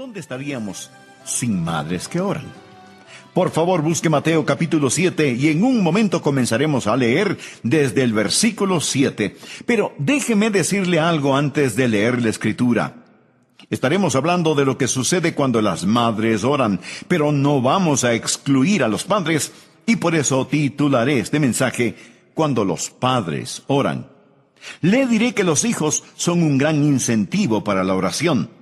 ¿Dónde estaríamos sin madres que oran? Por favor, busque Mateo capítulo 7 y en un momento comenzaremos a leer desde el versículo 7. Pero déjeme decirle algo antes de leer la Escritura. Estaremos hablando de lo que sucede cuando las madres oran, pero no vamos a excluir a los padres, y por eso titularé este mensaje, Cuando los padres oran. Le diré que los hijos son un gran incentivo para la oración.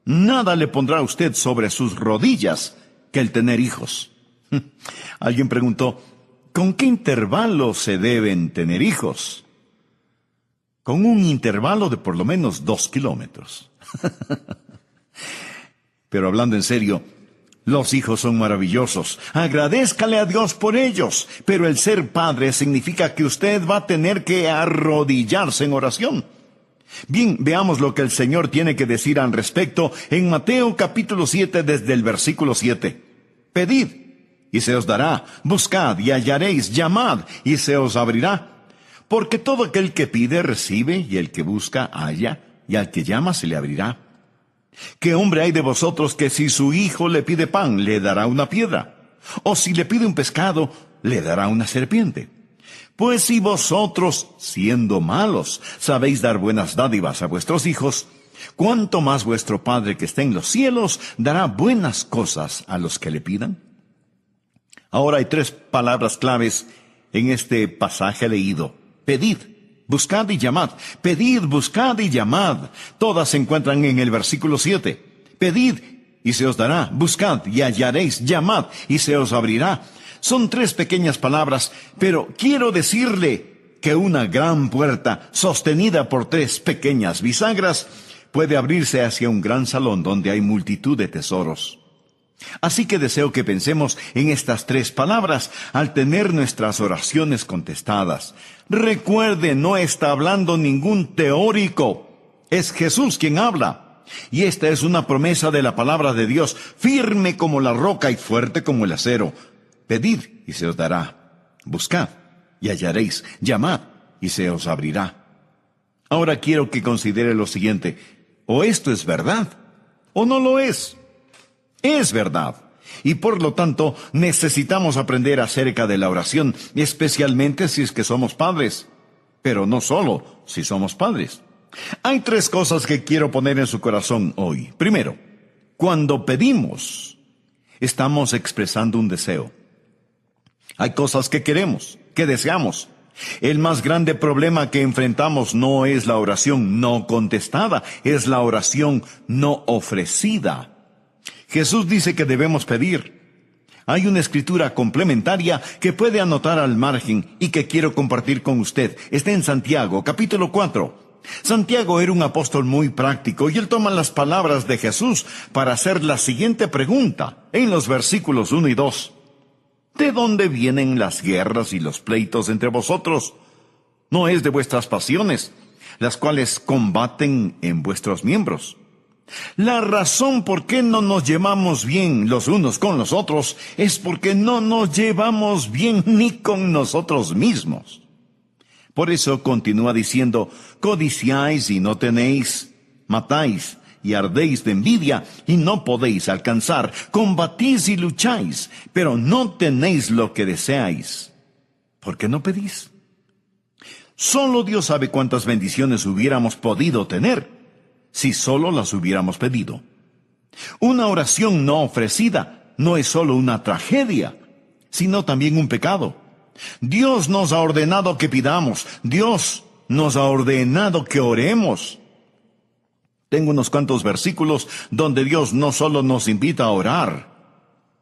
Nada le pondrá a usted sobre sus rodillas que el tener hijos. Alguien preguntó, ¿con qué intervalo se deben tener hijos? Con un intervalo de por lo menos 2 kilómetros. Pero hablando en serio, los hijos son maravillosos. Agradézcale a Dios por ellos. Pero el ser padre significa que usted va a tener que arrodillarse en oración. Bien, veamos lo que el Señor tiene que decir al respecto en Mateo capítulo 7 desde el versículo 7. Pedid, y se os dará. Buscad, y hallaréis. Llamad, y se os abrirá. Porque todo aquel que pide, recibe, y el que busca, halla, y al que llama, se le abrirá. ¿Qué hombre hay de vosotros que si su hijo le pide pan, le dará una piedra? ¿O si le pide un pescado, le dará una serpiente? Pues si vosotros, siendo malos, sabéis dar buenas dádivas a vuestros hijos, ¿cuánto más vuestro Padre que está en los cielos dará buenas cosas a los que le pidan? Ahora hay 3 palabras claves en este pasaje leído. Pedid, buscad y llamad. Pedid, buscad y llamad. Todas se encuentran en el versículo 7. Pedid y se os dará. Buscad y hallaréis. Llamad y se os abrirá. Son 3 pequeñas palabras, pero quiero decirle que una gran puerta, sostenida por 3 pequeñas bisagras, puede abrirse hacia un gran salón donde hay multitud de tesoros. Así que deseo que pensemos en estas 3 palabras al tener nuestras oraciones contestadas. Recuerde, no está hablando ningún teórico. Es Jesús quien habla. Y esta es una promesa de la palabra de Dios, firme como la roca y fuerte como el acero. Pedid y se os dará. Buscad y hallaréis. Llamad y se os abrirá. Ahora quiero que considere lo siguiente. O esto es verdad, o no lo es. Es verdad. Y por lo tanto, necesitamos aprender acerca de la oración, especialmente si es que somos padres. Pero no solo si somos padres. Hay 3 cosas que quiero poner en su corazón hoy. Primero, cuando pedimos, estamos expresando un deseo. Hay cosas que queremos, que deseamos. El más grande problema que enfrentamos no es la oración no contestada, es la oración no ofrecida. Jesús dice que debemos pedir. Hay una escritura complementaria que puede anotar al margen y que quiero compartir con usted. Está en Santiago, capítulo 4. Santiago era un apóstol muy práctico y él toma las palabras de Jesús para hacer la siguiente pregunta en los versículos 1 y 2. ¿De dónde vienen las guerras y los pleitos entre vosotros? ¿No es de vuestras pasiones, las cuales combaten en vuestros miembros? La razón por qué no nos llevamos bien los unos con los otros es porque no nos llevamos bien ni con nosotros mismos. Por eso continúa diciendo, codiciáis y no tenéis, matáis y ardéis de envidia y no podéis alcanzar, combatís y lucháis, pero no tenéis lo que deseáis. ¿Por qué no pedís? Solo Dios sabe cuántas bendiciones hubiéramos podido tener si solo las hubiéramos pedido. Una oración no ofrecida no es solo una tragedia, sino también un pecado. Dios nos ha ordenado que pidamos. Dios nos ha ordenado que oremos. Tengo unos cuantos versículos donde Dios no solo nos invita a orar,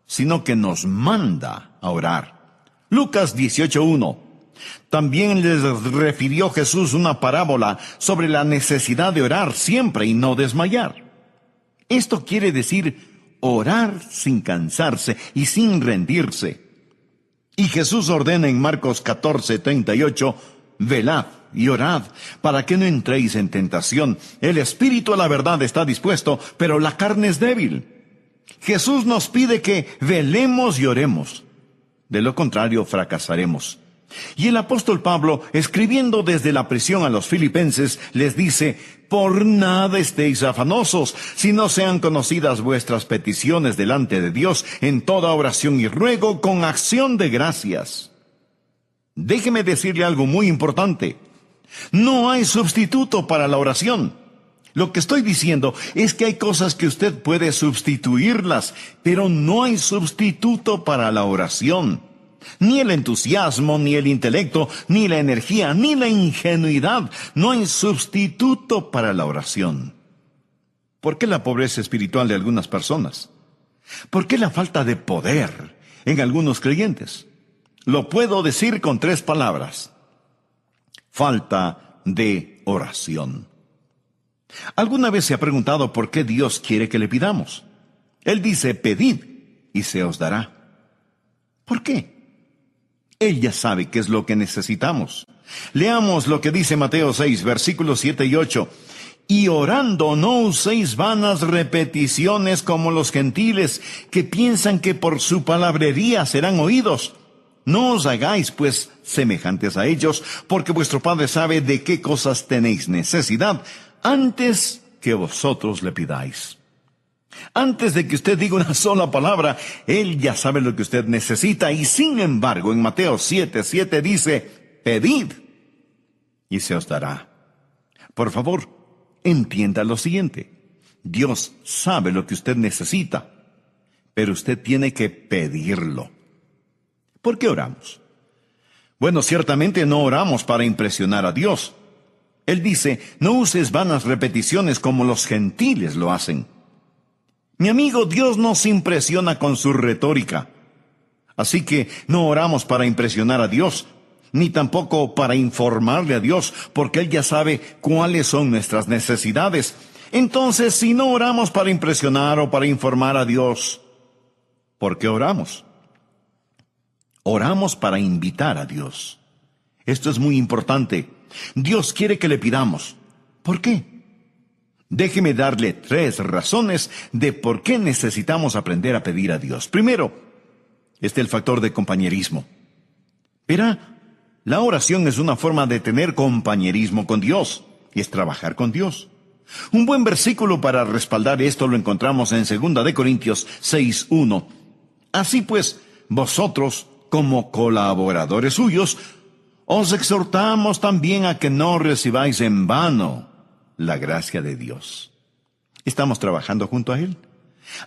sino que nos manda a orar. Lucas 18:1. También les refirió Jesús una parábola sobre la necesidad de orar siempre y no desmayar. Esto quiere decir orar sin cansarse y sin rendirse. Y Jesús ordena en Marcos 14:38, velad y orad, para que no entréis en tentación. El espíritu a la verdad está dispuesto, pero la carne es débil. Jesús nos pide que velemos y oremos. De lo contrario, fracasaremos. Y el apóstol Pablo, escribiendo desde la prisión a los filipenses, les dice: por nada estéis afanosos, sino sean conocidas vuestras peticiones delante de Dios en toda oración y ruego con acción de gracias. Déjeme decirle algo muy importante. No hay sustituto para la oración. Lo que estoy diciendo es que hay cosas que usted puede sustituirlas, pero no hay sustituto para la oración. Ni el entusiasmo, ni el intelecto, ni la energía, ni la ingenuidad. No hay sustituto para la oración. ¿Por qué la pobreza espiritual de algunas personas? ¿Por qué la falta de poder en algunos creyentes? Lo puedo decir con 3 palabras: falta de oración. ¿Alguna vez se ha preguntado por qué Dios quiere que le pidamos? Él dice: pedid y se os dará. ¿Por qué? Él ya sabe qué es lo que necesitamos. Leamos lo que dice Mateo 6, versículos 7 y 8. Y orando no uséis vanas repeticiones como los gentiles, que piensan que por su palabrería serán oídos. No os hagáis, pues, semejantes a ellos, porque vuestro Padre sabe de qué cosas tenéis necesidad, antes que vosotros le pidáis. Antes de que usted diga una sola palabra, Él ya sabe lo que usted necesita. Y sin embargo, en Mateo 7:7 dice: pedid y se os dará. Por favor, entienda lo siguiente: Dios sabe lo que usted necesita, pero usted tiene que pedirlo. ¿Por qué oramos? Bueno, ciertamente no oramos para impresionar a Dios. Él dice: no uses vanas repeticiones como los gentiles lo hacen. Mi amigo, Dios nos impresiona con su retórica. Así que no oramos para impresionar a Dios, ni tampoco para informarle a Dios, porque Él ya sabe cuáles son nuestras necesidades. Entonces, si no oramos para impresionar o para informar a Dios, ¿por qué oramos? Oramos para invitar a Dios. Esto es muy importante. Dios quiere que le pidamos. ¿Por qué? Déjeme darle 3 razones de por qué necesitamos aprender a pedir a Dios. Primero, está el factor de compañerismo. Verá, la oración es una forma de tener compañerismo con Dios, y es trabajar con Dios. Un buen versículo para respaldar esto lo encontramos en 2 de Corintios 6:1. Así pues, vosotros, como colaboradores suyos, os exhortamos también a que no recibáis en vano la gracia de Dios. Estamos trabajando junto a Él.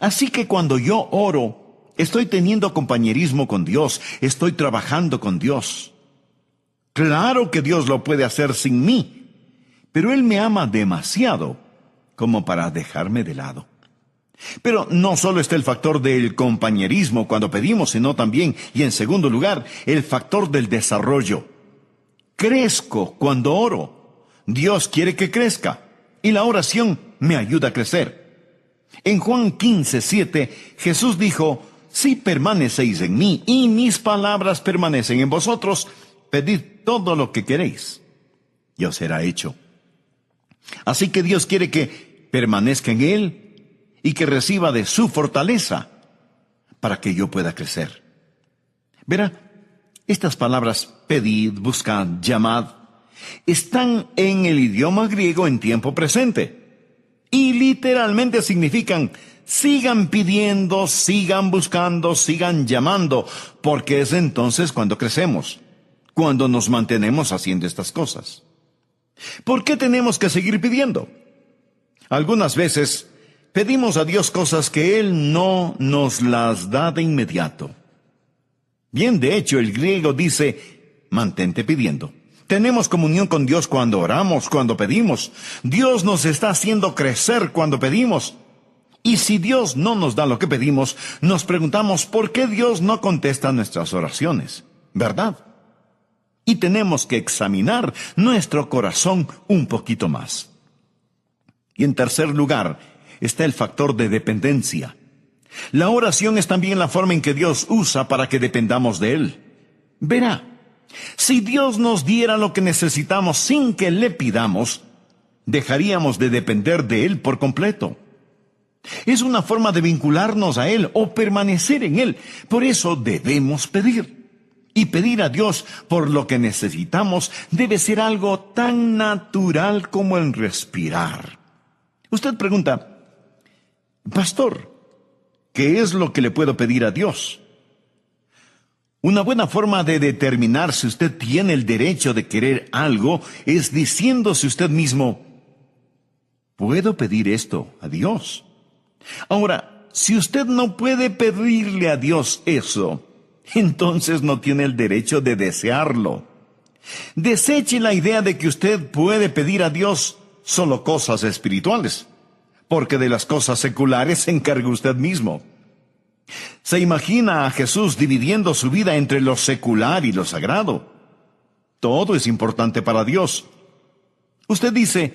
Así que cuando yo oro, estoy teniendo compañerismo con Dios, estoy trabajando con Dios. Claro que Dios lo puede hacer sin mí, pero Él me ama demasiado como para dejarme de lado. Pero no solo está el factor del compañerismo cuando pedimos, sino también, y en segundo lugar, el factor del desarrollo. Crezco cuando oro. Dios quiere que crezca, y la oración me ayuda a crecer. En Juan 15:7, Jesús dijo: si permanecéis en mí, y mis palabras permanecen en vosotros, pedid todo lo que queréis, y os será hecho. Así que Dios quiere que permanezca en Él, y que reciba de su fortaleza, para que yo pueda crecer. Verá, estas palabras, pedid, buscad, llamad, están en el idioma griego en tiempo presente. Y literalmente significan: sigan pidiendo, sigan buscando, sigan llamando, porque es entonces cuando crecemos, cuando nos mantenemos haciendo estas cosas. ¿Por qué tenemos que seguir pidiendo? Algunas veces pedimos a Dios cosas que Él no nos las da de inmediato. Bien, de hecho, el griego dice: mantente pidiendo. Tenemos comunión con Dios cuando oramos, cuando pedimos. Dios nos está haciendo crecer cuando pedimos. Y si Dios no nos da lo que pedimos, nos preguntamos por qué Dios no contesta nuestras oraciones, ¿verdad? Y tenemos que examinar nuestro corazón un poquito más. Y en tercer lugar, está el factor de dependencia. La oración es también la forma en que Dios usa para que dependamos de Él. Verá, si Dios nos diera lo que necesitamos sin que le pidamos, dejaríamos de depender de Él por completo. Es una forma de vincularnos a Él o permanecer en Él. Por eso debemos pedir. Y pedir a Dios por lo que necesitamos debe ser algo tan natural como el respirar. Usted pregunta, pastor, ¿qué es lo que le puedo pedir a Dios? Una buena forma de determinar si usted tiene el derecho de querer algo es diciéndose usted mismo, ¿puedo pedir esto a Dios? Ahora, si usted no puede pedirle a Dios eso, entonces no tiene el derecho de desearlo. Deseche la idea de que usted puede pedir a Dios solo cosas espirituales, porque de las cosas seculares se encarga usted mismo. Se imagina a Jesús dividiendo su vida entre lo secular y lo sagrado. Todo es importante para Dios. Usted dice,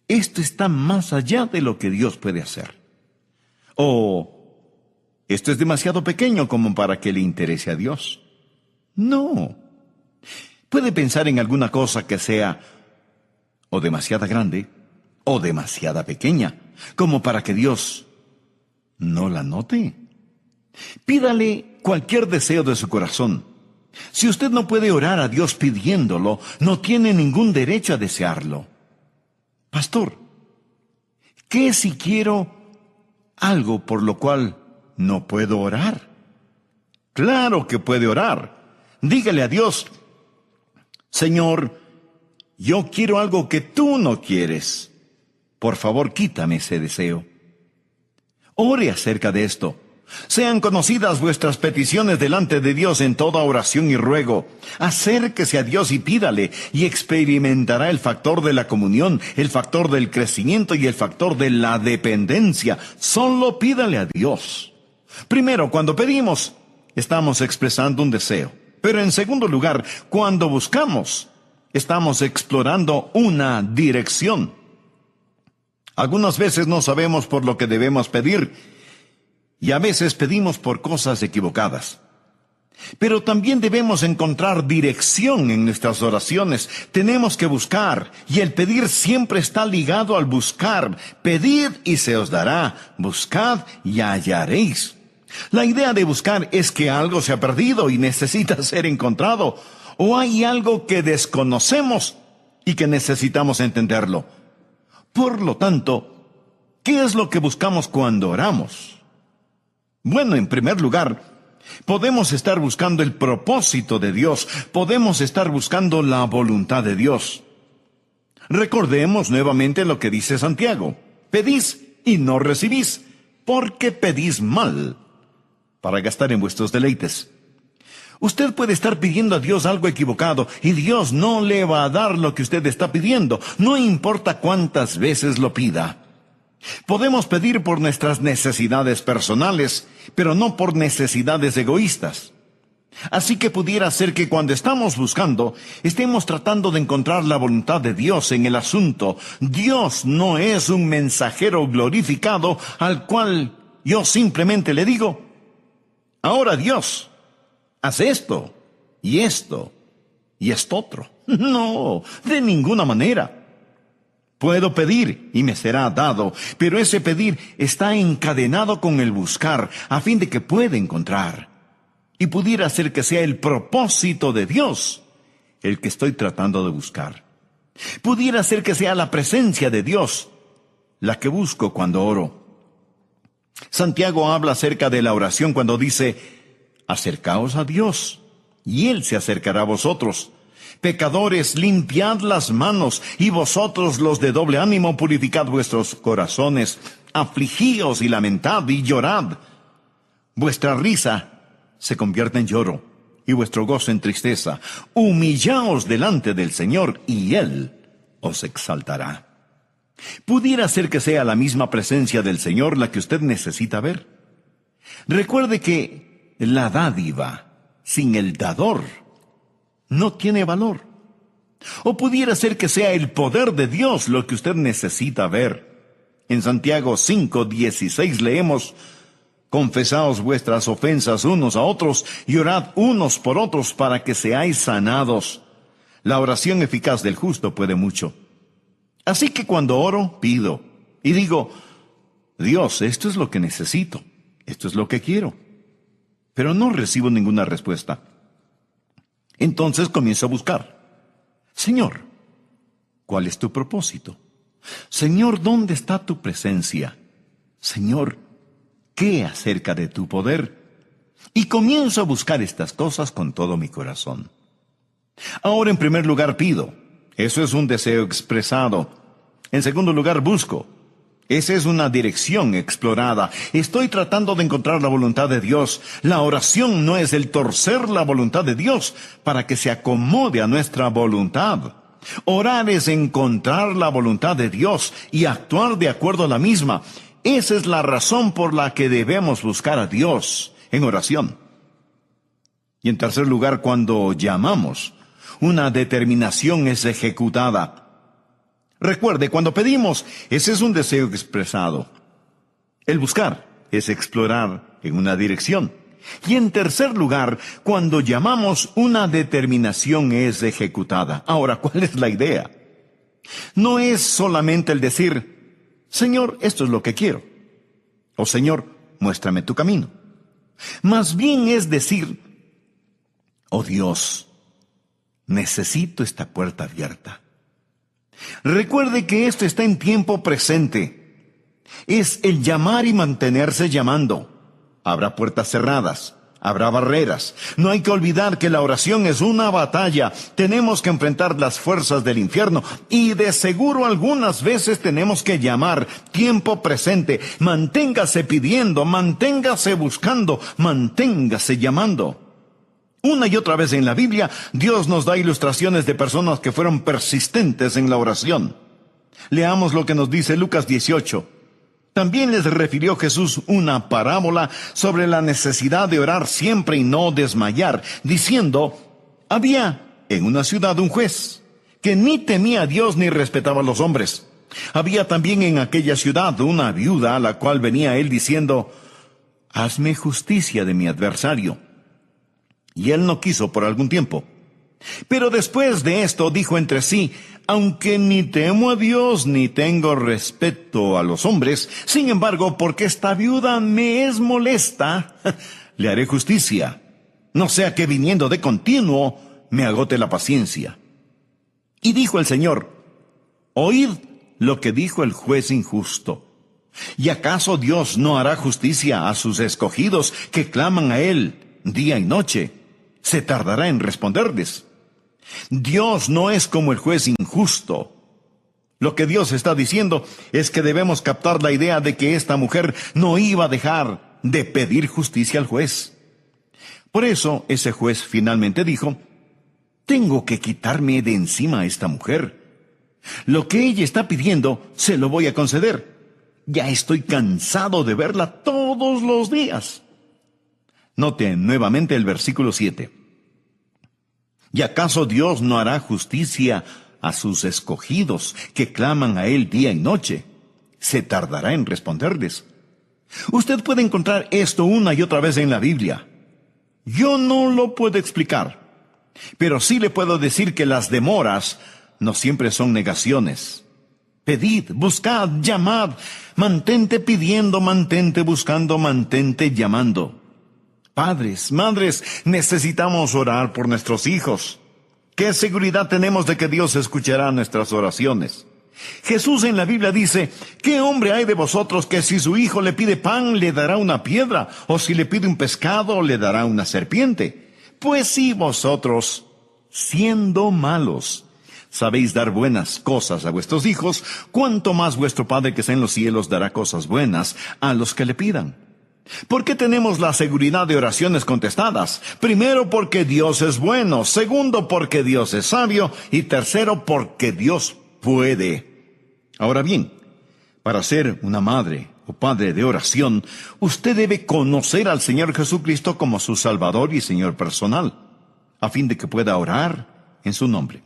esto está más allá de lo que Dios puede hacer. O, esto es demasiado pequeño como para que le interese a Dios. No. Puede pensar en alguna cosa que sea o demasiada grande o demasiada pequeña, como para que Dios no la note. Pídale cualquier deseo de su corazón. Si usted no puede orar a Dios pidiéndolo, no tiene ningún derecho a desearlo. Pastor, ¿qué si quiero algo por lo cual no puedo orar? Claro que puede orar. Dígale a Dios, Señor, yo quiero algo que tú no quieres. Por favor, quítame ese deseo. Ore acerca de esto. Sean conocidas vuestras peticiones delante de Dios en toda oración y ruego. Acérquese a Dios y pídale, y experimentará el factor de la comunión, el factor del crecimiento y el factor de la dependencia. Solo pídale a Dios. Primero, cuando pedimos, estamos expresando un deseo. Pero en segundo lugar, cuando buscamos, estamos explorando una dirección. Algunas veces no sabemos por lo que debemos pedir, y a veces pedimos por cosas equivocadas. Pero también debemos encontrar dirección en nuestras oraciones. Tenemos que buscar, y el pedir siempre está ligado al buscar. Pedid y se os dará. Buscad y hallaréis. La idea de buscar es que algo se ha perdido y necesita ser encontrado, o hay algo que desconocemos y que necesitamos entenderlo. Por lo tanto, ¿qué es lo que buscamos cuando oramos? Bueno, en primer lugar, podemos estar buscando el propósito de Dios. Podemos estar buscando la voluntad de Dios. Recordemos nuevamente lo que dice Santiago. Pedís y no recibís, porque pedís mal, para gastar en vuestros deleites. Usted puede estar pidiendo a Dios algo equivocado, y Dios no le va a dar lo que usted está pidiendo, no importa cuántas veces lo pida. Podemos pedir por nuestras necesidades personales, pero no por necesidades egoístas. Así que pudiera ser que cuando estamos buscando, estemos tratando de encontrar la voluntad de Dios en el asunto. Dios no es un mensajero glorificado al cual yo simplemente le digo, ahora Dios, haz esto, y esto, y esto otro. No, de ninguna manera. Puedo pedir y me será dado, pero ese pedir está encadenado con el buscar, a fin de que pueda encontrar. Y pudiera ser que sea el propósito de Dios el que estoy tratando de buscar. Pudiera ser que sea la presencia de Dios la que busco cuando oro. Santiago habla acerca de la oración cuando dice, acercaos a Dios, y Él se acercará a vosotros. Pecadores, limpiad las manos, y vosotros los de doble ánimo, purificad vuestros corazones. Afligíos y lamentad y llorad. Vuestra risa se convierte en lloro, y vuestro gozo en tristeza. Humillaos delante del Señor, y Él os exaltará. Pudiera ser que sea la misma presencia del Señor la que usted necesita ver. Recuerde que la dádiva sin el dador no tiene valor. O pudiera ser que sea el poder de Dios lo que usted necesita ver. En Santiago 5:16 leemos, confesaos vuestras ofensas unos a otros y orad unos por otros para que seáis sanados. La oración eficaz del justo puede mucho. Así que cuando oro, pido y digo, Dios, esto es lo que necesito, esto es lo que quiero. Pero no recibo ninguna respuesta. Entonces comienzo a buscar. Señor, ¿cuál es tu propósito? Señor, ¿dónde está tu presencia? Señor, ¿qué acerca de tu poder? Y comienzo a buscar estas cosas con todo mi corazón. Ahora, en primer lugar, pido. Eso es un deseo expresado. En segundo lugar, busco. Esa es una dirección explorada. Estoy tratando de encontrar la voluntad de Dios. La oración no es el torcer la voluntad de Dios para que se acomode a nuestra voluntad. Orar es encontrar la voluntad de Dios y actuar de acuerdo a la misma. Esa es la razón por la que debemos buscar a Dios en oración. Y en tercer lugar, cuando llamamos, una determinación es ejecutada. Recuerde, cuando pedimos, ese es un deseo expresado. El buscar es explorar en una dirección. Y en tercer lugar, cuando llamamos, una determinación es ejecutada. Ahora, ¿cuál es la idea? No es solamente el decir, Señor, esto es lo que quiero. O Señor, muéstrame tu camino. Más bien es decir, oh Dios, necesito esta puerta abierta. Recuerde que esto está en tiempo presente. Es el llamar y mantenerse llamando. Habrá puertas cerradas, habrá barreras. No hay que olvidar que la oración es una batalla. Tenemos que enfrentar las fuerzas del infierno y de seguro algunas veces tenemos que llamar. Tiempo presente. Manténgase pidiendo, manténgase buscando, manténgase llamando. Una y otra vez en la Biblia, Dios nos da ilustraciones de personas que fueron persistentes en la oración. Leamos lo que nos dice Lucas 18. También les refirió Jesús una parábola sobre la necesidad de orar siempre y no desmayar, diciendo, había en una ciudad un juez que ni temía a Dios ni respetaba a los hombres. Había también en aquella ciudad una viuda a la cual venía él diciendo, hazme justicia de mi adversario. Y él no quiso por algún tiempo. Pero después de esto dijo entre sí, aunque ni temo a Dios ni tengo respeto a los hombres, sin embargo, porque esta viuda me es molesta, le haré justicia, no sea que viniendo de continuo me agote la paciencia. Y dijo el Señor, oíd lo que dijo el juez injusto. ¿Y acaso Dios no hará justicia a sus escogidos que claman a Él día y noche? Se tardará en responderles. Dios no es como el juez injusto. Lo que Dios está diciendo es que debemos captar la idea de que esta mujer no iba a dejar de pedir justicia al juez. Por eso ese juez finalmente dijo, tengo que quitarme de encima a esta mujer. Lo que ella está pidiendo se lo voy a conceder. Ya estoy cansado de verla todos los días. Note nuevamente el versículo 7. ¿Y acaso Dios no hará justicia a sus escogidos que claman a Él día y noche? Se tardará en responderles. Usted puede encontrar esto una y otra vez en la Biblia. Yo no lo puedo explicar, pero sí le puedo decir que las demoras no siempre son negaciones. Pedid, buscad, llamad, mantente pidiendo, mantente buscando, mantente llamando. Padres, madres, necesitamos orar por nuestros hijos. ¿Qué seguridad tenemos de que Dios escuchará nuestras oraciones? Jesús en la Biblia dice, ¿qué hombre hay de vosotros que si su hijo le pide pan, le dará una piedra? ¿O si le pide un pescado, le dará una serpiente? Pues si vosotros, siendo malos, sabéis dar buenas cosas a vuestros hijos, ¿cuánto más vuestro Padre que está en los cielos dará cosas buenas a los que le pidan? ¿Por qué tenemos la seguridad de oraciones contestadas? Primero, porque Dios es bueno. Segundo, porque Dios es sabio. Y tercero, porque Dios puede. Ahora bien, para ser una madre o padre de oración, usted debe conocer al Señor Jesucristo como su Salvador y Señor personal, a fin de que pueda orar en su nombre.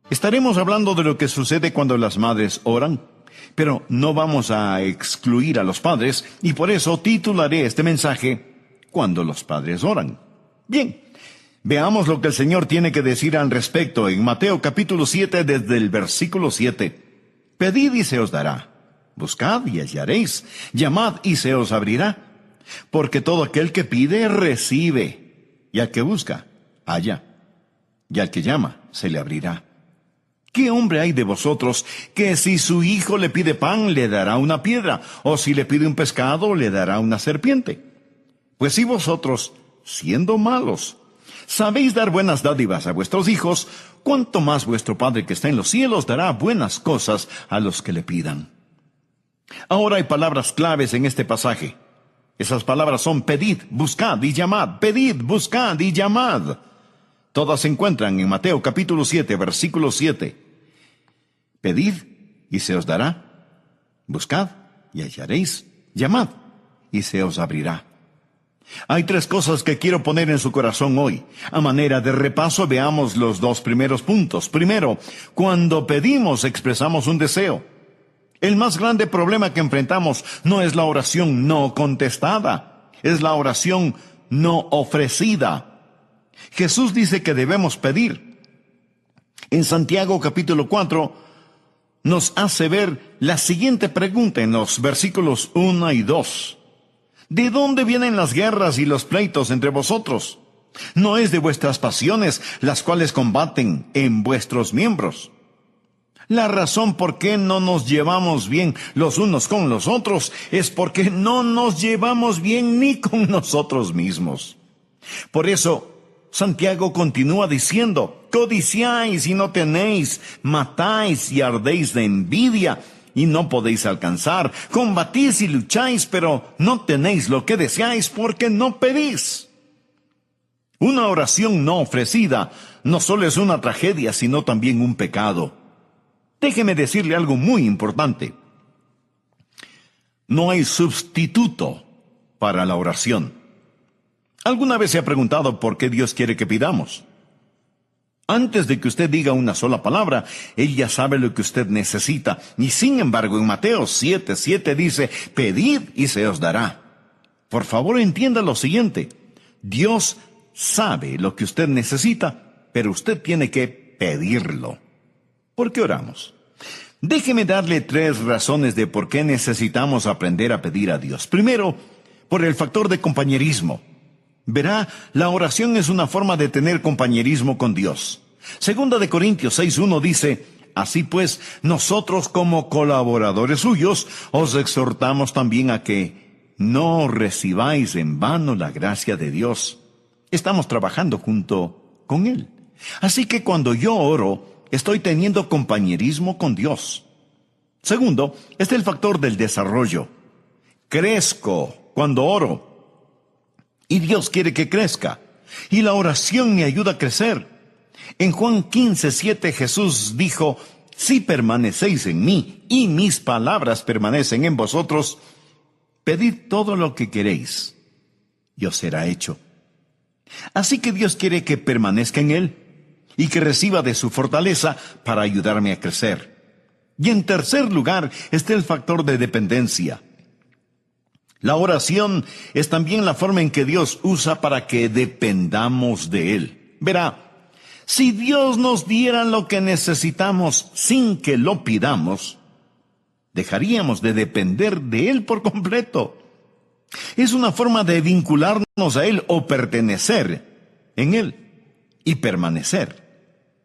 Estaremos hablando de lo que sucede cuando las madres oran, pero no vamos a excluir a los padres, y por eso titularé este mensaje, Cuando los padres oran. Bien, veamos lo que el Señor tiene que decir al respecto en Mateo capítulo 7, desde el versículo 7. Pedid y se os dará, buscad y hallaréis, llamad y se os abrirá, porque todo aquel que pide, recibe, y al que busca, halla, y al que llama se le abrirá. ¿Qué hombre hay de vosotros que si su hijo le pide pan, le dará una piedra, o si le pide un pescado, le dará una serpiente? Pues si vosotros, siendo malos, sabéis dar buenas dádivas a vuestros hijos, cuánto más vuestro Padre que está en los cielos dará buenas cosas a los que le pidan. Ahora hay palabras claves en este pasaje. Esas palabras son pedid, buscad y llamad. Pedid, buscad y llamad. Todas se encuentran en Mateo capítulo 7, versículo 7. Pedid y se os dará. Buscad y hallaréis. Llamad y se os abrirá. Hay tres cosas que quiero poner en su corazón hoy. A manera de repaso, veamos los dos primeros puntos. Primero, cuando pedimos expresamos un deseo. El más grande problema que enfrentamos no es la oración no contestada, es la oración no ofrecida. Jesús dice que debemos pedir. En Santiago capítulo 4 nos hace ver la siguiente pregunta en los versículos 1 y 2. ¿De dónde vienen las guerras y los pleitos entre vosotros? ¿No es de vuestras pasiones las cuales combaten en vuestros miembros? La razón por qué no nos llevamos bien los unos con los otros es porque no nos llevamos bien ni con nosotros mismos. Por eso, Santiago continúa diciendo, codiciáis y no tenéis, matáis y ardéis de envidia y no podéis alcanzar, combatís y lucháis, pero no tenéis lo que deseáis porque no pedís. Una oración no ofrecida no solo es una tragedia, sino también un pecado. Déjeme decirle algo muy importante. No hay sustituto para la oración. ¿Alguna vez se ha preguntado por qué Dios quiere que pidamos? Antes de que usted diga una sola palabra, Él ya sabe lo que usted necesita. Y sin embargo, en Mateo 7:7 dice, pedid y se os dará. Por favor, entienda lo siguiente. Dios sabe lo que usted necesita, pero usted tiene que pedirlo. ¿Por qué oramos? Déjeme darle 3 razones de por qué necesitamos aprender a pedir a Dios. Primero, por el factor de compañerismo. Verá, la oración es una forma de tener compañerismo con Dios. Segunda de Corintios 6:1 dice, así pues, nosotros como colaboradores suyos, os exhortamos también a que no recibáis en vano la gracia de Dios. Estamos trabajando junto con Él. Así que cuando yo oro, estoy teniendo compañerismo con Dios. Segundo, está el factor del desarrollo. Crezco cuando oro. Y Dios quiere que crezca. Y la oración me ayuda a crecer. En Juan 15:7 Jesús dijo, si permanecéis en mí y mis palabras permanecen en vosotros, pedid todo lo que queréis y os será hecho. Así que Dios quiere que permanezca en Él y que reciba de su fortaleza para ayudarme a crecer. Y en tercer lugar está el factor de dependencia. La oración es también la forma en que Dios usa para que dependamos de Él. Verá, si Dios nos diera lo que necesitamos sin que lo pidamos, dejaríamos de depender de Él por completo. Es una forma de vincularnos a Él o pertenecer en Él y permanecer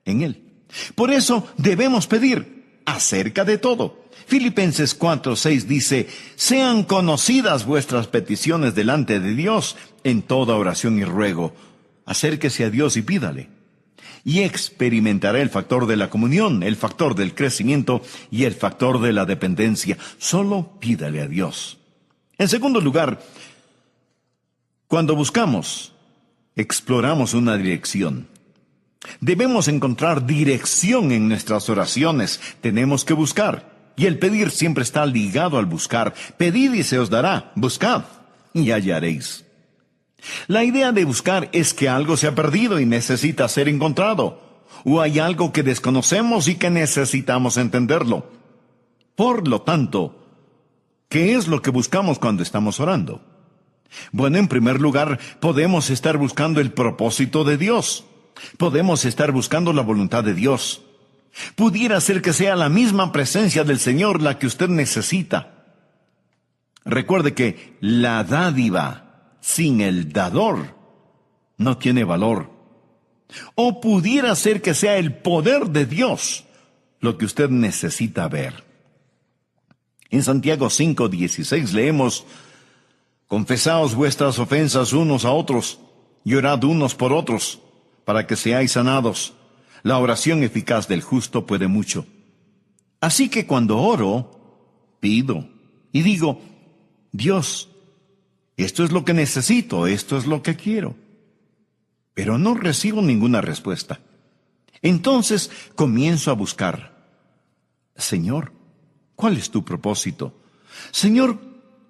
en Él. Por eso debemos pedir acerca de todo. Filipenses 4:6 dice, sean conocidas vuestras peticiones delante de Dios en toda oración y ruego. Acérquese a Dios y pídale. Y experimentará el factor de la comunión, el factor del crecimiento y el factor de la dependencia. Solo pídale a Dios. En segundo lugar, cuando buscamos, exploramos una dirección. Debemos encontrar dirección en nuestras oraciones. Tenemos que buscar. Y el pedir siempre está ligado al buscar. Pedid y se os dará. Buscad y hallaréis. La idea de buscar es que algo se ha perdido y necesita ser encontrado. O hay algo que desconocemos y que necesitamos entenderlo. Por lo tanto, ¿qué es lo que buscamos cuando estamos orando? Bueno, en primer lugar, podemos estar buscando el propósito de Dios. Podemos estar buscando la voluntad de Dios. Pudiera ser que sea la misma presencia del Señor la que usted necesita. Recuerde que la dádiva sin el dador no tiene valor. O pudiera ser que sea el poder de Dios lo que usted necesita ver. En Santiago 5:16 leemos: confesaos vuestras ofensas unos a otros, y orad unos por otros, para que seáis sanados. La oración eficaz del justo puede mucho. Así que cuando oro, pido y digo: Dios, esto es lo que necesito, esto es lo que quiero. Pero no recibo ninguna respuesta. Entonces comienzo a buscar: Señor, ¿cuál es tu propósito? Señor,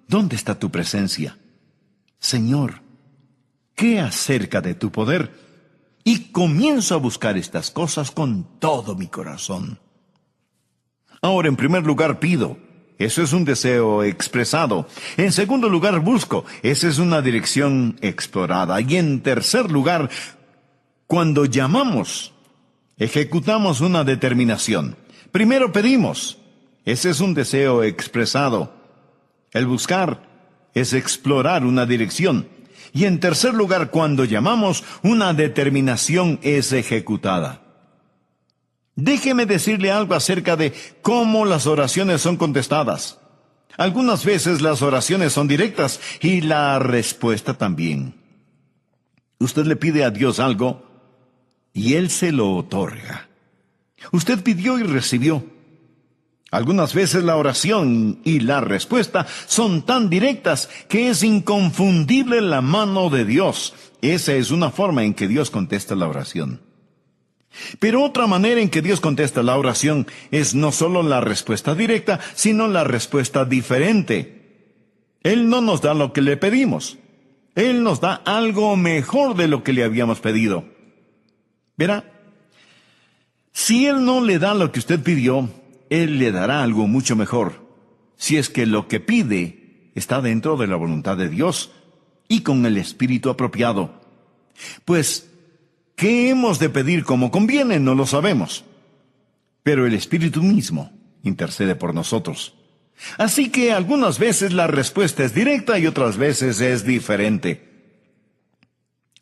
¿dónde está tu presencia? Señor, ¿qué acerca de tu poder? Y comienzo a buscar estas cosas con todo mi corazón. Ahora, en primer lugar, pido. Eso es un deseo expresado. En segundo lugar, busco. Esa es una dirección explorada. Y en tercer lugar, cuando llamamos, ejecutamos una determinación. Primero pedimos. Ese es un deseo expresado. El buscar es explorar una dirección. Y en tercer lugar, cuando llamamos, una determinación es ejecutada. Déjeme decirle algo acerca de cómo las oraciones son contestadas. Algunas veces las oraciones son directas y la respuesta también. Usted le pide a Dios algo y Él se lo otorga. Usted pidió y recibió. Algunas veces la oración y la respuesta son tan directas que es inconfundible la mano de Dios. Esa es una forma en que Dios contesta la oración. Pero otra manera en que Dios contesta la oración es no solo la respuesta directa, sino la respuesta diferente. Él no nos da lo que le pedimos. Él nos da algo mejor de lo que le habíamos pedido. Verá, si Él no le da lo que usted pidió, Él le dará algo mucho mejor, si es que lo que pide está dentro de la voluntad de Dios y con el espíritu apropiado. Pues, ¿qué hemos de pedir como conviene? No lo sabemos. Pero el Espíritu mismo intercede por nosotros. Así que algunas veces la respuesta es directa y otras veces es diferente.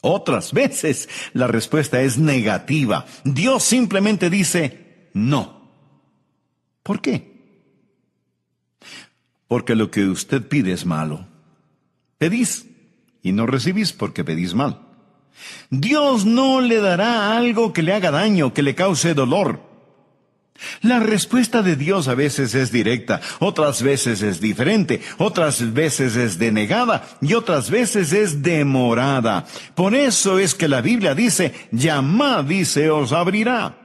Otras veces la respuesta es negativa. Dios simplemente dice no. ¿Por qué? Porque lo que usted pide es malo. Pedís y no recibís porque pedís mal. Dios no le dará algo que le haga daño, que le cause dolor. La respuesta de Dios a veces es directa, otras veces es diferente, otras veces es denegada y otras veces es demorada. Por eso es que la Biblia dice: llamad y se os abrirá.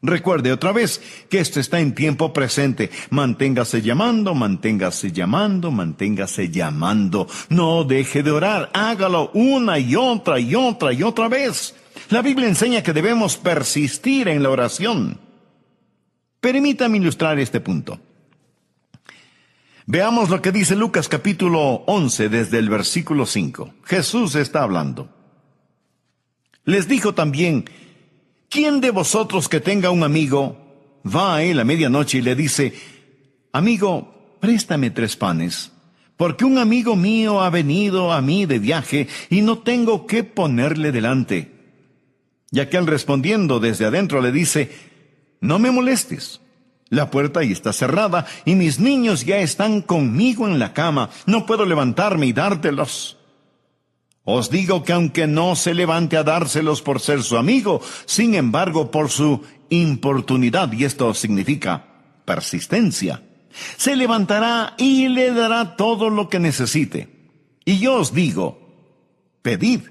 Recuerde otra vez que esto está en tiempo presente. Manténgase llamando, manténgase llamando, manténgase llamando. No deje de orar. Hágalo una y otra y otra y otra vez. La Biblia enseña que debemos persistir en la oración. Permítame ilustrar este punto. Veamos lo que dice Lucas capítulo 11 desde el versículo 5. Jesús está hablando. Les dijo también: ¿quién de vosotros que tenga un amigo va a él a medianoche y le dice: amigo, préstame 3 panes, porque un amigo mío ha venido a mí de viaje y no tengo qué ponerle delante? Y aquel respondiendo desde adentro le dice: no me molestes, la puerta ya está cerrada y mis niños ya están conmigo en la cama, no puedo levantarme y dártelos. Os digo que aunque no se levante a dárselos por ser su amigo, sin embargo por su importunidad, y esto significa persistencia, se levantará y le dará todo lo que necesite. Y yo os digo: pedid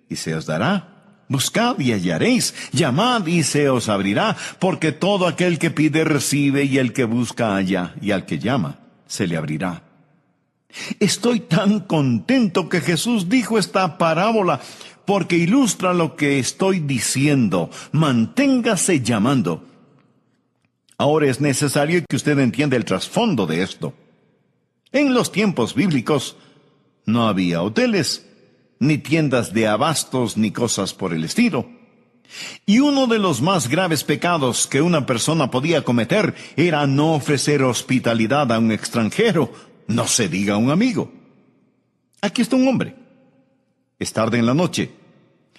y se os dará, buscad y hallaréis, llamad y se os abrirá, porque todo aquel que pide recibe, y el que busca halla, y al que llama se le abrirá. Estoy tan contento que Jesús dijo esta parábola, porque ilustra lo que estoy diciendo. Manténgase llamando. Ahora es necesario que usted entienda el trasfondo de esto. En los tiempos bíblicos no había hoteles, ni tiendas de abastos, ni cosas por el estilo. Y uno de los más graves pecados que una persona podía cometer era no ofrecer hospitalidad a un extranjero, no se diga a un amigo. Aquí está un hombre. Es tarde en la noche.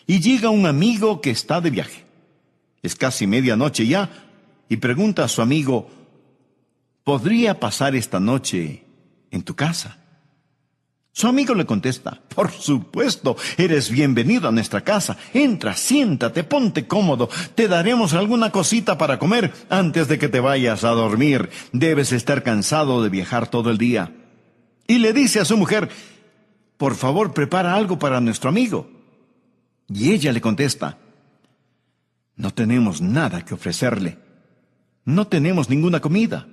Y llega un amigo que está de viaje. Es casi medianoche ya, y pregunta a su amigo, ¿podría pasar esta noche en tu casa? Su amigo le contesta, por supuesto, eres bienvenido a nuestra casa. Entra, siéntate, ponte cómodo. Te daremos alguna cosita para comer antes de que te vayas a dormir. Debes estar cansado de viajar todo el día. Y le dice a su mujer, por favor, prepara algo para nuestro amigo. Y ella le contesta, no tenemos nada que ofrecerle. No tenemos ninguna comida.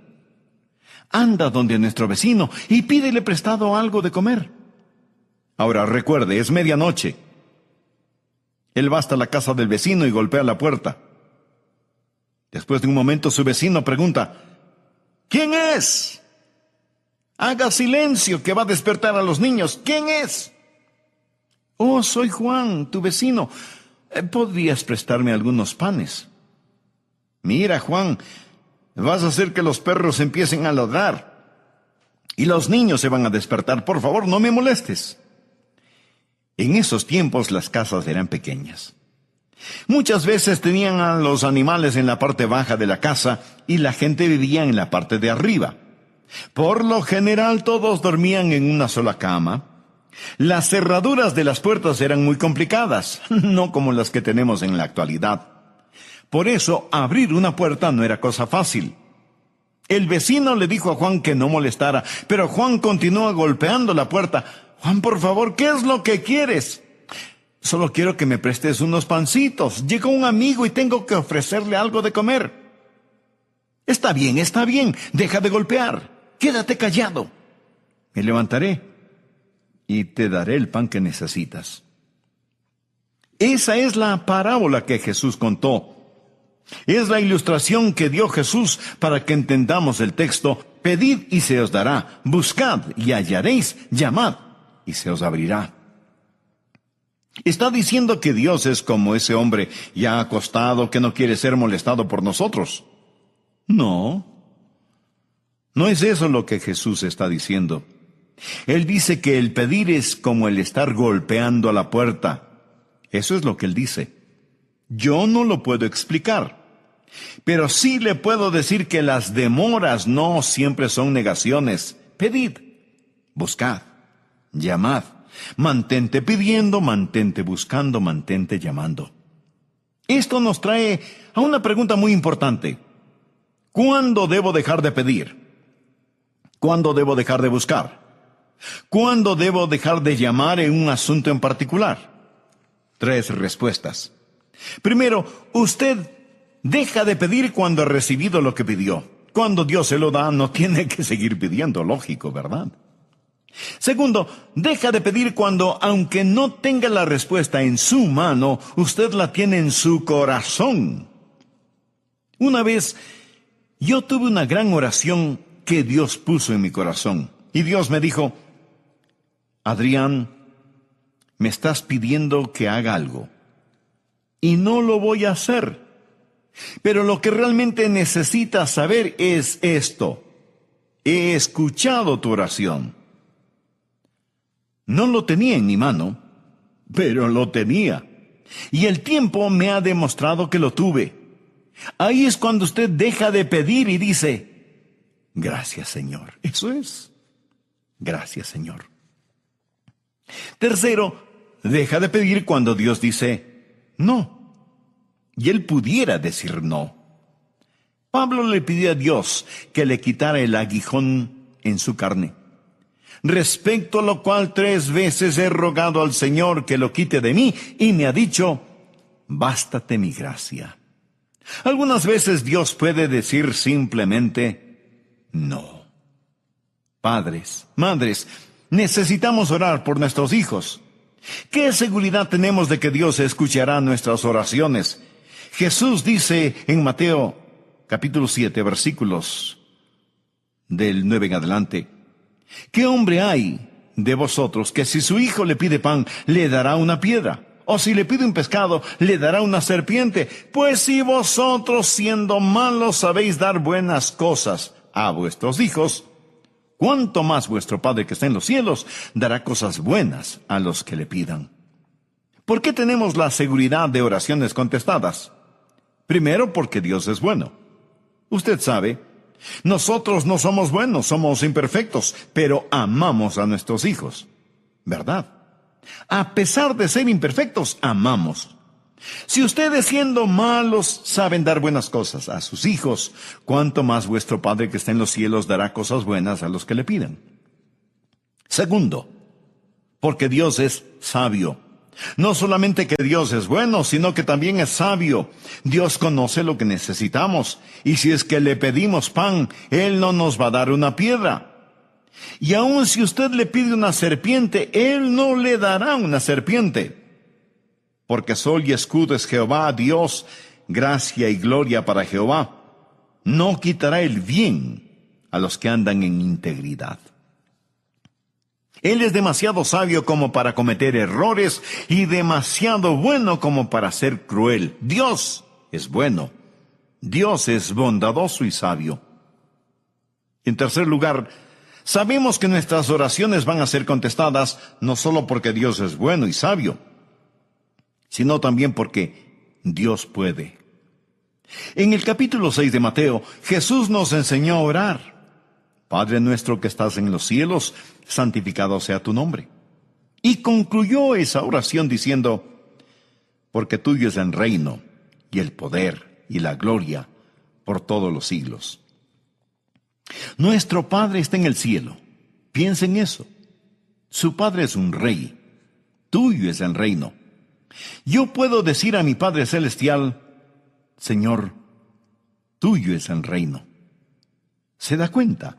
Anda donde nuestro vecino y pídele prestado algo de comer. Ahora recuerde, es medianoche. Él va hasta la casa del vecino y golpea la puerta. Después de un momento su vecino pregunta, ¿quién es? Haga silencio que va a despertar a los niños. ¿Quién es? Oh, soy Juan, tu vecino. ¿Podrías prestarme algunos panes? Mira, Juan, vas a hacer que los perros empiecen a ladrar y los niños se van a despertar. Por favor, no me molestes. En esos tiempos las casas eran pequeñas. Muchas veces tenían a los animales en la parte baja de la casa y la gente vivía en la parte de arriba. Por lo general todos dormían en una sola cama. Las cerraduras de las puertas eran muy complicadas, no como las que tenemos en la actualidad. Por eso, abrir una puerta no era cosa fácil. El vecino le dijo a Juan que no molestara, pero Juan continúa golpeando la puerta. Juan, por favor, ¿qué es lo que quieres? Solo quiero que me prestes unos pancitos. Llegó un amigo y tengo que ofrecerle algo de comer. Está bien, deja de golpear. Quédate callado. Me levantaré y te daré el pan que necesitas. Esa es la parábola que Jesús contó. Es la ilustración que dio Jesús para que entendamos el texto. Pedid y se os dará, buscad y hallaréis, llamad y se os abrirá. ¿Está diciendo que Dios es como ese hombre ya acostado que no quiere ser molestado por nosotros? No. No es eso lo que Jesús está diciendo. Él dice que el pedir es como el estar golpeando a la puerta. Eso es lo que él dice. Yo no lo puedo explicar, pero sí le puedo decir que las demoras no siempre son negaciones. Pedid, buscad, llamad, mantente pidiendo, mantente buscando, mantente llamando. Esto nos trae a una pregunta muy importante. ¿Cuándo debo dejar de pedir? ¿Cuándo debo dejar de buscar? ¿Cuándo debo dejar de llamar en un asunto en particular? 3 respuestas. Primero, usted deja de pedir cuando ha recibido lo que pidió. Cuando Dios se lo da, no tiene que seguir pidiendo, lógico, ¿verdad? Segundo, deja de pedir cuando, aunque no tenga la respuesta en su mano, usted la tiene en su corazón. Una vez, yo tuve una gran oración que Dios puso en mi corazón. Y Dios me dijo, Adrián, me estás pidiendo que haga algo. Y no lo voy a hacer. Pero lo que realmente necesitas saber es esto. He escuchado tu oración. No lo tenía en mi mano, pero lo tenía. Y el tiempo me ha demostrado que lo tuve. Ahí es cuando usted deja de pedir y dice, gracias, Señor. Eso es. Gracias, Señor. Tercero, deja de pedir cuando Dios dice no. Y él pudiera decir no. Pablo le pidió a Dios que le quitara el aguijón en su carne. Respecto a lo cual 3 veces he rogado al Señor que lo quite de mí, y me ha dicho, bástate mi gracia. Algunas veces Dios puede decir simplemente no. Padres, madres, necesitamos orar por nuestros hijos. ¿Qué seguridad tenemos de que Dios escuchará nuestras oraciones? Jesús dice en Mateo capítulo 7, versículos del 9 en adelante, ¿qué hombre hay de vosotros que si su hijo le pide pan, le dará una piedra? O si le pide un pescado, le dará una serpiente. Pues si vosotros, siendo malos, sabéis dar buenas cosas a vuestros hijos, ¿cuánto más vuestro Padre que está en los cielos dará cosas buenas a los que le pidan? ¿Por qué tenemos la seguridad de oraciones contestadas? Primero, porque Dios es bueno. Usted sabe, nosotros no somos buenos, somos imperfectos, pero amamos a nuestros hijos, ¿verdad? A pesar de ser imperfectos, amamos. Si ustedes siendo malos saben dar buenas cosas a sus hijos, ¿cuánto más vuestro Padre que está en los cielos dará cosas buenas a los que le pidan? Segundo, porque Dios es sabio. No solamente que Dios es bueno, sino que también es sabio. Dios conoce lo que necesitamos, y si es que le pedimos pan, Él no nos va a dar una piedra. Y aun si usted le pide una serpiente, Él no le dará una serpiente. Porque sol y escudo es Jehová, Dios, gracia y gloria para Jehová. No quitará el bien a los que andan en integridad. Él es demasiado sabio como para cometer errores y demasiado bueno como para ser cruel. Dios es bueno. Dios es bondadoso y sabio. En tercer lugar, sabemos que nuestras oraciones van a ser contestadas no solo porque Dios es bueno y sabio, sino también porque Dios puede. En el capítulo 6 de Mateo, Jesús nos enseñó a orar. Padre nuestro que estás en los cielos, santificado sea tu nombre. Y concluyó esa oración diciendo, porque tuyo es el reino, y el poder, y la gloria, por todos los siglos. Nuestro Padre está en el cielo. Piensa en eso. Su Padre es un rey. Tuyo es el reino. Yo puedo decir a mi Padre Celestial, Señor, tuyo es el reino. ¿Se da cuenta?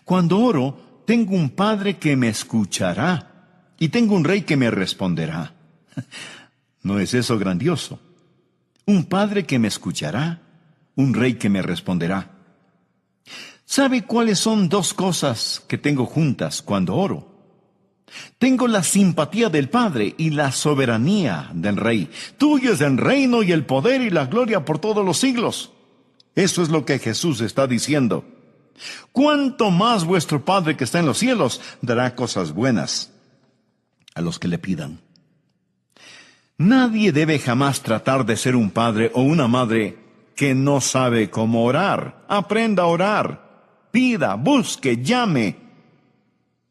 Cuando oro, tengo un Padre que me escuchará y tengo un Rey que me responderá. ¿No es eso grandioso? Un Padre que me escuchará, un Rey que me responderá. ¿Sabe cuáles son dos cosas que tengo juntas cuando oro? Tengo la simpatía del Padre y la soberanía del Rey. Tuyo es el reino y el poder y la gloria por todos los siglos. Eso es lo que Jesús está diciendo. ¿Cuánto más vuestro Padre que está en los cielos dará cosas buenas a los que le pidan? Nadie debe jamás tratar de ser un padre o una madre que no sabe cómo orar. Aprenda a orar. Pida, busque, llame.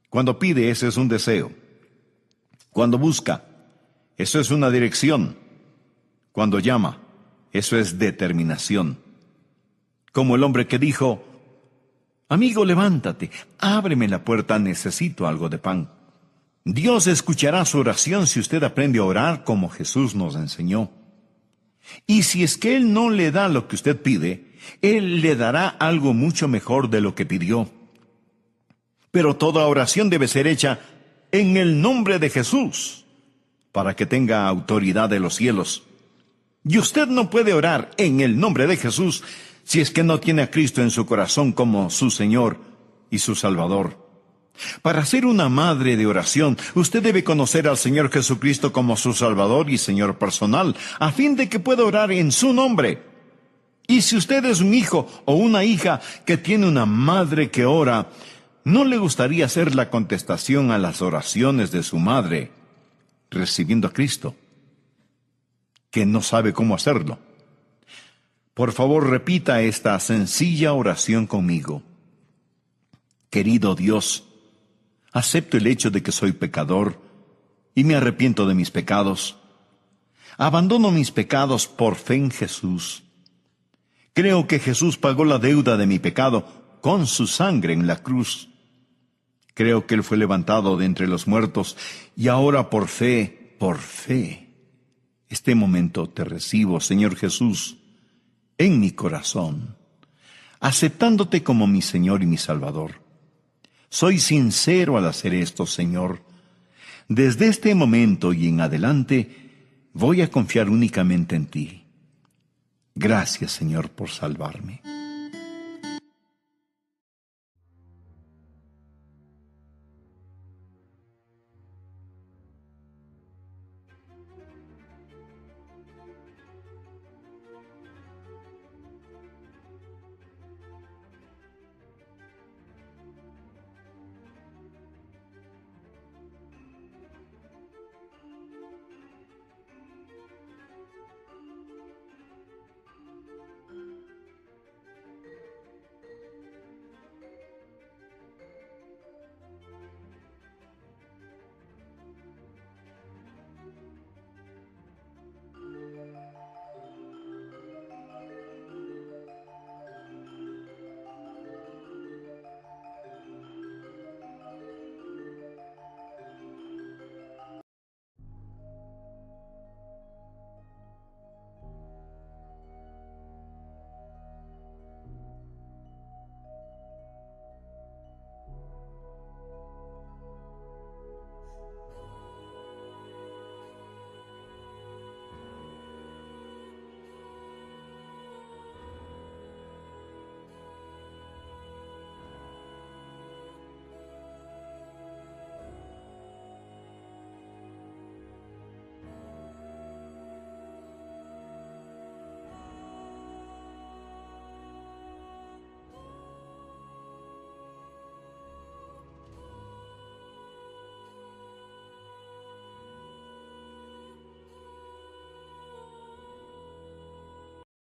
Cuando pide, ese es un deseo. Cuando busca, eso es una dirección. Cuando llama, eso es determinación. Como el hombre que dijo, amigo, levántate, ábreme la puerta, necesito algo de pan. Dios escuchará su oración si usted aprende a orar como Jesús nos enseñó. Y si es que Él no le da lo que usted pide, Él le dará algo mucho mejor de lo que pidió. Pero toda oración debe ser hecha en el nombre de Jesús, para que tenga autoridad de los cielos. Y usted no puede orar en el nombre de Jesús si es que no tiene a Cristo en su corazón como su Señor y su Salvador. Para ser una madre de oración, usted debe conocer al Señor Jesucristo como su Salvador y Señor personal, a fin de que pueda orar en su nombre. Y si usted es un hijo o una hija que tiene una madre que ora, ¿no le gustaría hacer la contestación a las oraciones de su madre, recibiendo a Cristo, que no sabe cómo hacerlo? Por favor, repita esta sencilla oración conmigo. Querido Dios, acepto el hecho de que soy pecador y me arrepiento de mis pecados. Abandono mis pecados por fe en Jesús. Creo que Jesús pagó la deuda de mi pecado con su sangre en la cruz. Creo que Él fue levantado de entre los muertos y ahora por fe, este momento te recibo, Señor Jesús, en mi corazón, aceptándote como mi Señor y mi Salvador. Soy sincero al hacer esto, Señor. Desde este momento y en adelante voy a confiar únicamente en ti. Gracias, Señor, por salvarme.